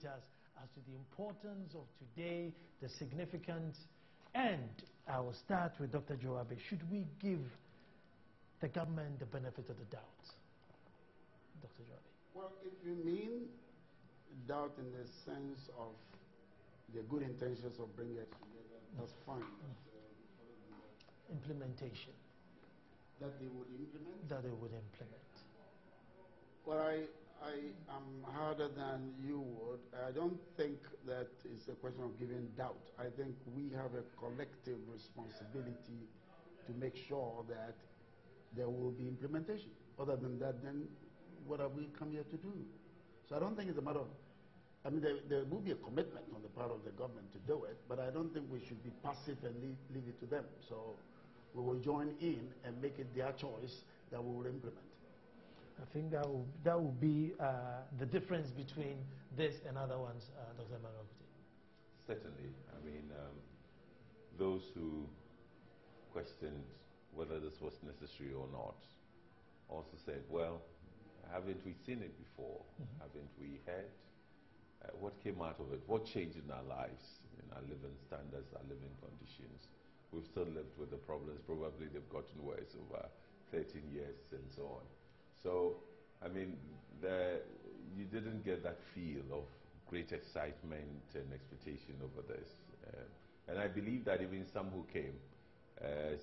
us as to the importance of today, the significance, and I will start with Dr. Joabe. Should we give the government the benefit of the doubt? Dr. Joabe. Well, if you mean doubt in the sense of the good intentions of bringing us together, that's fine. Implementation. That they would implement? That they would implement. Well, I am harder than you would. I don't think that it's a question of giving doubt. I think we have a collective responsibility to make sure that there will be implementation. Other than that, then what have we come here to do? So I don't think it's a matter of, I mean, there will be a commitment on the part of the government to do it, but I don't think we should be passive and leave it to them. So we will join in and make it their choice that we will implement. I think that will be the difference between this and other ones, Dr. Emmanuel. Certainly. I mean, those who questioned whether this was necessary or not also said, well, haven't we seen it before? Mm-hmm. Haven't we heard? What came out of it? What changed in our lives, in our living standards, our living conditions? We've still lived with the problems. Probably they've gotten worse over 13 years and so on. So, I mean, you didn't get that feel of great excitement and expectation over this. And I believe that even some who came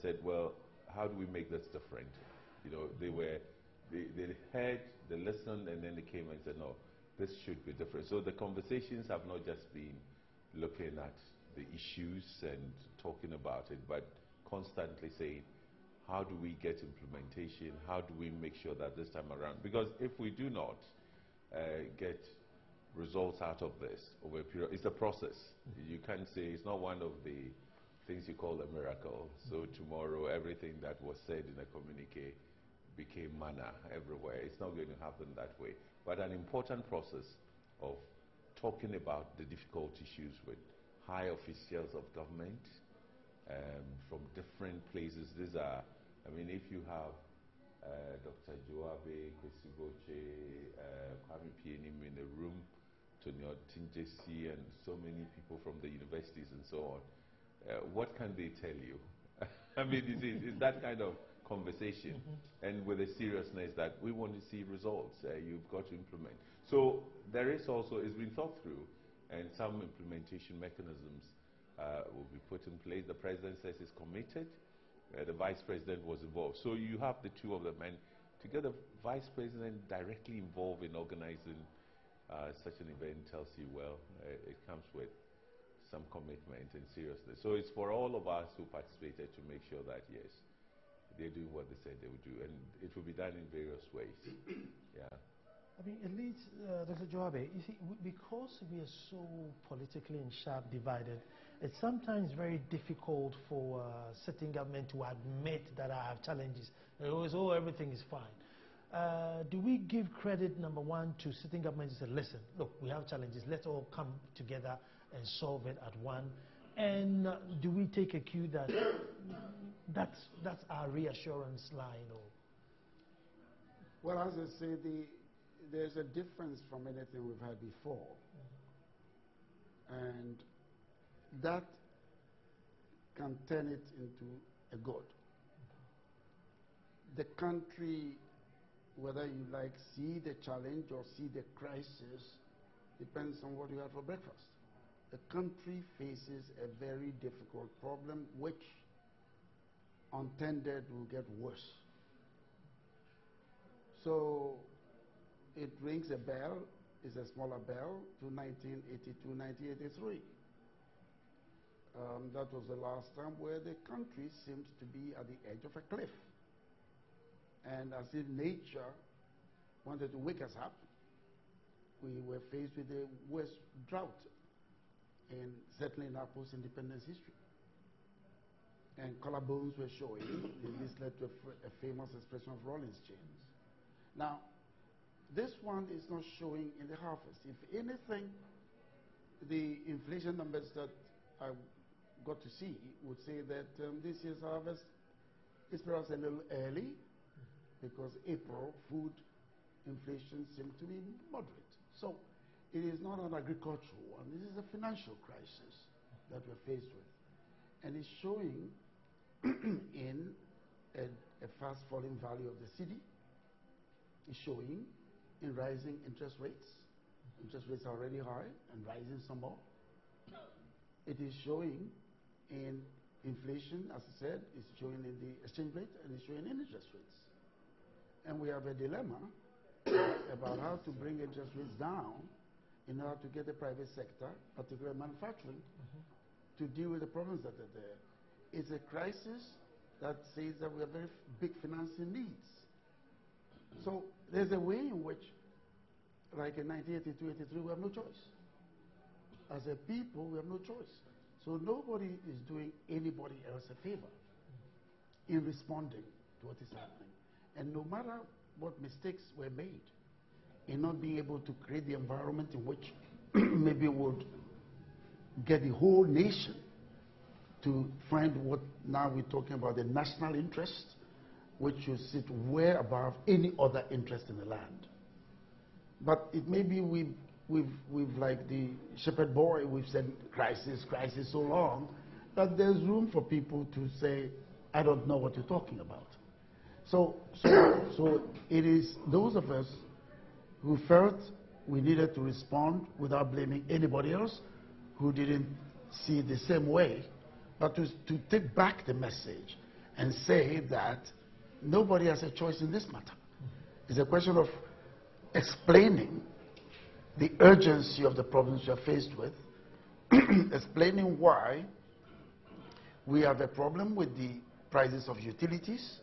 said, well, how do we make this different? You know, they heard, they listened, and then they came and said, no, this should be different. So the conversations have not just been looking at the issues and talking about it, but constantly saying, how do we get implementation? How do we make sure that this time around? Because if we do not get results out of this over a period, it's a process. You can't say it's not one of the things you call a miracle. So tomorrow everything that was said in a communique became manna everywhere. It's not going to happen that way. But an important process of talking about the difficult issues with high officials of government from different places. These are, I mean, if you have Dr. Joabe, Kwesi Boche, Kwame Pienim in the room, Tonio Tinjesi, and so many people from the universities and so on, what can they tell you? I mean, it's that kind of conversation, mm-hmm. and with a seriousness that we want to see results, you've got to implement. So there is also, it's been thought through, and some implementation mechanisms will be put in place. The president says he's committed. The vice president was involved. So you have the two of them, and to get the vice president directly involved in organizing such an event tells you, well, it comes with some commitment and seriousness. So it's for all of us who participated to make sure that, yes, they're doing what they said they would do, and it will be done in various ways. Yeah. I mean, it leads, Dr. Joabe, you see, because we are so politically and sharp divided, it's sometimes very difficult for sitting government to admit that I have challenges. They always, oh, everything is fine. Do we give credit, number one, to sitting government and say, listen, look, we have challenges, let's all come together and solve it at one? And do we take a cue that that's our reassurance line? Or? Well, as I say, there's a difference from anything we've had before. And that can turn it into a good. The country, whether you like see the challenge or see the crisis, depends on what you have for breakfast. The country faces a very difficult problem which, untended, will get worse. So it rings a bell, it's a smaller bell, to 1982, 1983. That was the last time where the country seemed to be at the edge of a cliff. And as if nature wanted to wake us up, we were faced with the worst drought, certainly in our post-independence history. And collarbones were showing, and this led to a famous expression of Rollins chains. Now, this one is not showing in the harvest. If anything, the inflation numbers that I got to see would say that this year's harvest is perhaps a little early, because April food inflation seemed to be moderate. So it is not an agricultural one. This is a financial crisis that we're faced with. And it's showing in a fast falling value of the cedi. It's showing in rising interest rates. Interest rates are already high and rising some more. It is showing in inflation, as I said, it's showing in the exchange rate, and it's showing in interest rates. And we have a dilemma about how to bring interest rates down in order to get the private sector, particularly manufacturing, to deal with the problems that are there. It's a crisis that says that we have very big financing needs. So there's a way in which, like in 1982, 83, we have no choice. As a people, we have no choice. So nobody is doing anybody else a favor in responding to what is happening. And no matter what mistakes were made in not being able to create the environment in which maybe would get the whole nation to find what now we're talking about, the national interest, which should sit way above any other interest in the land. But it may be we've like the shepherd boy, we've said crisis, crisis so long, that there's room for people to say, I don't know what you're talking about. So it is those of us who felt we needed to respond without blaming anybody else who didn't see it the same way, but to take back the message and say that nobody has a choice in this matter. It's a question of explaining the urgency of the problems we are faced with, explaining why we have a problem with the prices of utilities,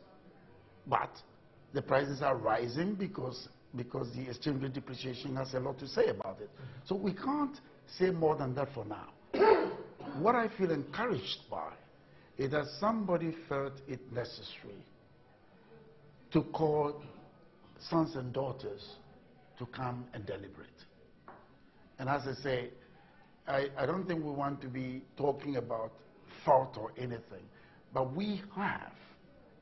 but the prices are rising because the exchange rate depreciation has a lot to say about it. So we can't say more than that for now. What I feel encouraged by is that somebody felt it necessary to call sons and daughters to come and deliberate. And as I say, I don't think we want to be talking about fault or anything, but we have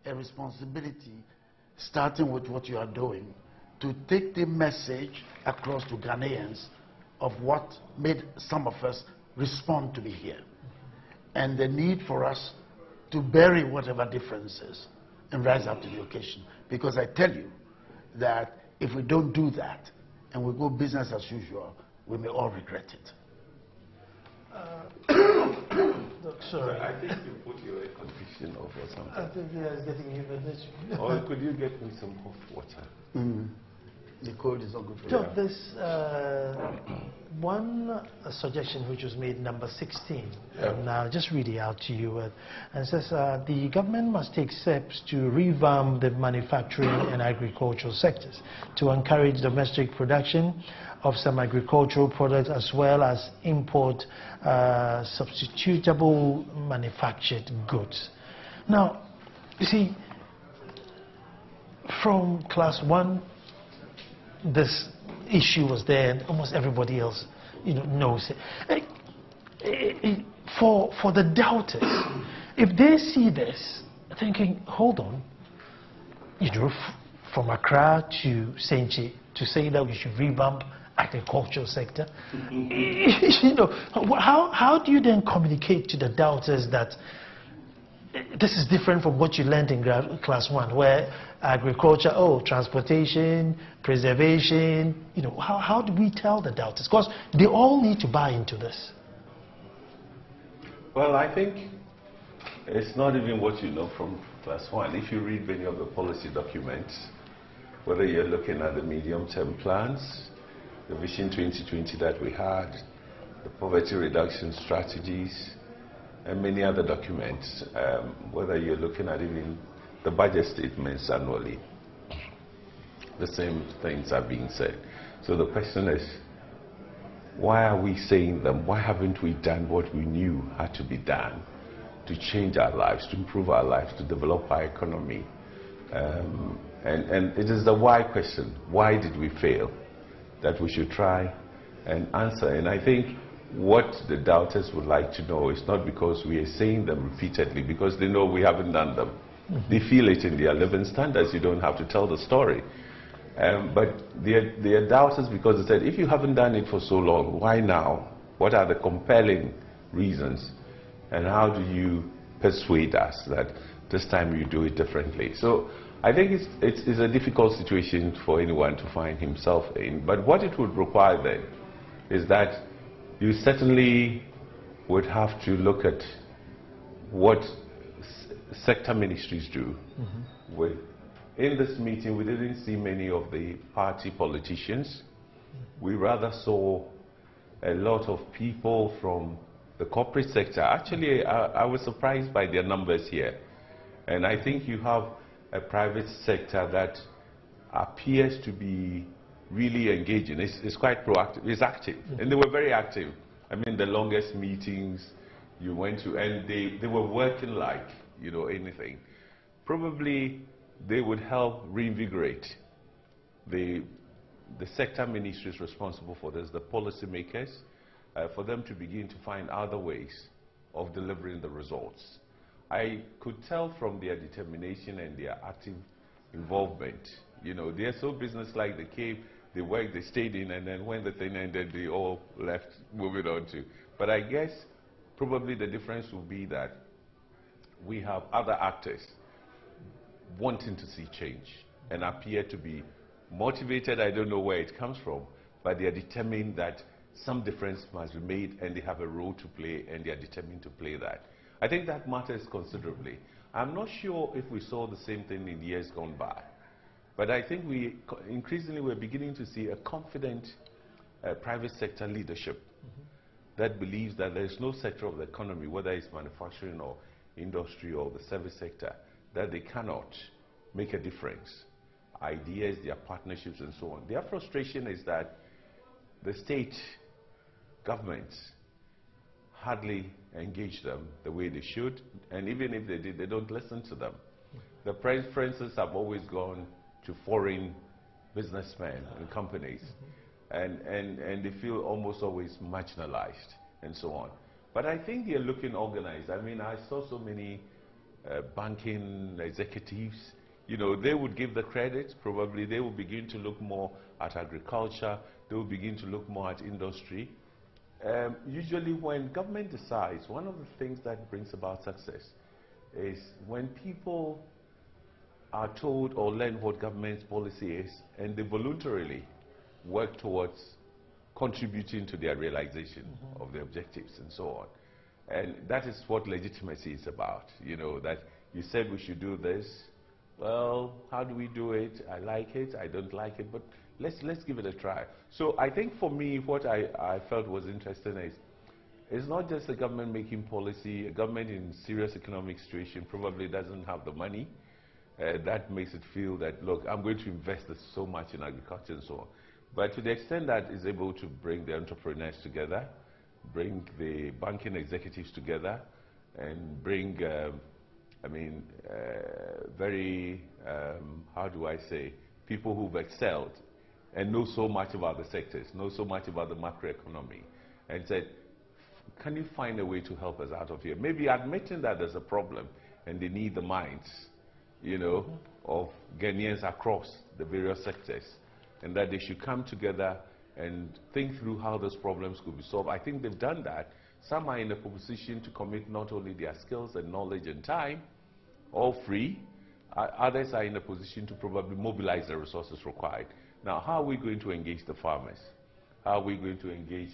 a responsibility, starting with what you are doing, to take the message across to Ghanaians of what made some of us respond to be here, and the need for us to bury whatever differences and rise up to the occasion. Because I tell you that if we don't do that and we go business as usual, we may all regret it. Sorry. I think you put your air conditioner off or something. I think it's getting humid. Or could you get me some hot water? The cold is not good for So you. there's one suggestion which was made, number 16, and I'll just read it out to you. And says the government must take steps to revamp the manufacturing and agricultural sectors to encourage domestic production of some agricultural products as well as import substitutable manufactured goods. Now, you see, from class 1, this issue was there, and almost everybody else, knows it. For the doubters, if they see this, thinking, hold on, from Accra to Senchi, to say that we should revamp agricultural sector, how do you then communicate to the doubters that this is different from what you learned in class 1, where agriculture, transportation, preservation, how do we tell the doubters? Because they all need to buy into this. Well, I think it's not even what you know from class 1. If you read many of the policy documents, whether you're looking at the medium-term plans, the Vision 2020 that we had, the poverty reduction strategies, and many other documents, whether you're looking at even the budget statements annually, the same things are being said. So the question is, why are we saying them? Why haven't we done what we knew had to be done to change our lives, to improve our lives, to develop our economy? And it is the why question. Why did we fail? That we should try and answer. And I think what the doubters would like to know is not because we are saying them repeatedly, because they know we haven't done them. They feel it in their living standards. You don't have to tell the story. But there are doubters because they said, if you haven't done it for so long, why now? What are the compelling reasons? And how do you persuade us that this time you do it differently? So I think it's a difficult situation for anyone to find himself in. But what it would require then is that you certainly would have to look at what sector ministries do. In this meeting, we didn't see many of the party politicians. We rather saw a lot of people from the corporate sector. Actually, I was surprised by their numbers here. And I think you have a private sector that appears to be really engaging. It's quite proactive. It's active. And they were very active. I mean, the longest meetings you went to, and they were working like, you know, anything. Probably they would help reinvigorate the sector ministries responsible for this, the policymakers, for them to begin to find other ways of delivering the results. I could tell from their determination and their active involvement. You know, they're so businesslike. They came, they worked, they stayed in, and then when the thing ended, they all left, moving on to. But I guess probably the difference will be that we have other actors wanting to see change and appear to be motivated. I don't know where it comes from, but they are determined that some difference must be made, and they have a role to play, and they are determined to play that. I think that matters considerably. I'm not sure if we saw the same thing in years gone by, but I think increasingly we're beginning to see a confident private sector leadership that believes that there's no sector of the economy, whether it's manufacturing or industry or the service sector, that they cannot make a difference. Ideas, their partnerships, and so on. Their frustration is that the state governments hardly engage them the way they should, and even if they did, they don't listen to them. The preferences have always gone to foreign businessmen and companies, and they feel almost always marginalized and so on. But I think they're looking organized. I mean, I saw so many banking executives, you know, they would give the credit. Probably they will begin to look more at agriculture. They will begin to look more at industry. Usually when government decides, one of the things that brings about success is when people are told or learn what government's policy is, and they voluntarily work towards contributing to their realization of the objectives and so on. And that is what legitimacy is about, you know, that you said we should do this. Well, how do we do it? I like it, I don't like it, but let's give it a try. So I think for me, what I felt was interesting is, it's not just the government making policy. A government in serious economic situation probably doesn't have the money. That makes it feel that, look, I'm going to invest so much in agriculture and so on. But to the extent that it's able to bring the entrepreneurs together, bring the banking executives together, and bring, very, how do I say, people who've excelled and know so much about the sectors, know so much about the macroeconomy, and said, can you find a way to help us out of here? Maybe admitting that there's a problem and they need the minds, you know, of Ghanaians across the various sectors, and that they should come together and think through how those problems could be solved. I think they've done that. Some are in a position to commit not only their skills and knowledge and time, all free. Others are in a position to probably mobilize the resources required. Now, how are we going to engage the farmers? How are we going to engage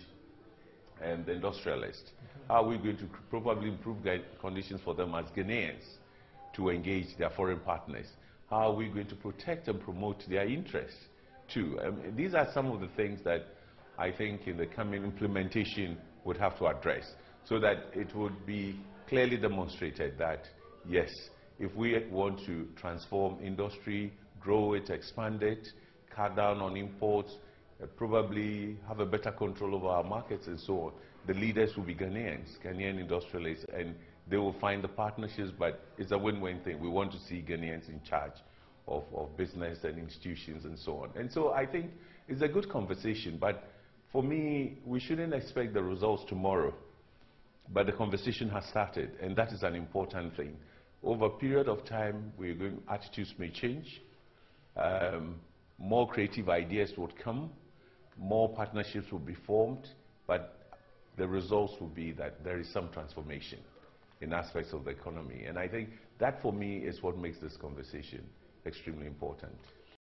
the industrialists? How are we going to probably improve conditions for them as Ghanaians to engage their foreign partners? How are we going to protect and promote their interests too? These are some of the things that I think in the coming implementation would have to address, so that it would be clearly demonstrated that, yes, if we want to transform industry, grow it, expand it, cut down on imports, probably have a better control over our markets and so on, the leaders will be Ghanaians, Ghanaian industrialists, and they will find the partnerships, but it's a win-win thing. We want to see Ghanaians in charge of business and institutions and so on. And so I think it's a good conversation, but for me, we shouldn't expect the results tomorrow, but the conversation has started, and that is an important thing. Over a period of time, attitudes may change. more creative ideas would come, more partnerships would be formed, but the results will be that there is some transformation in aspects of the economy. And I think that, for me, is what makes this conversation extremely important.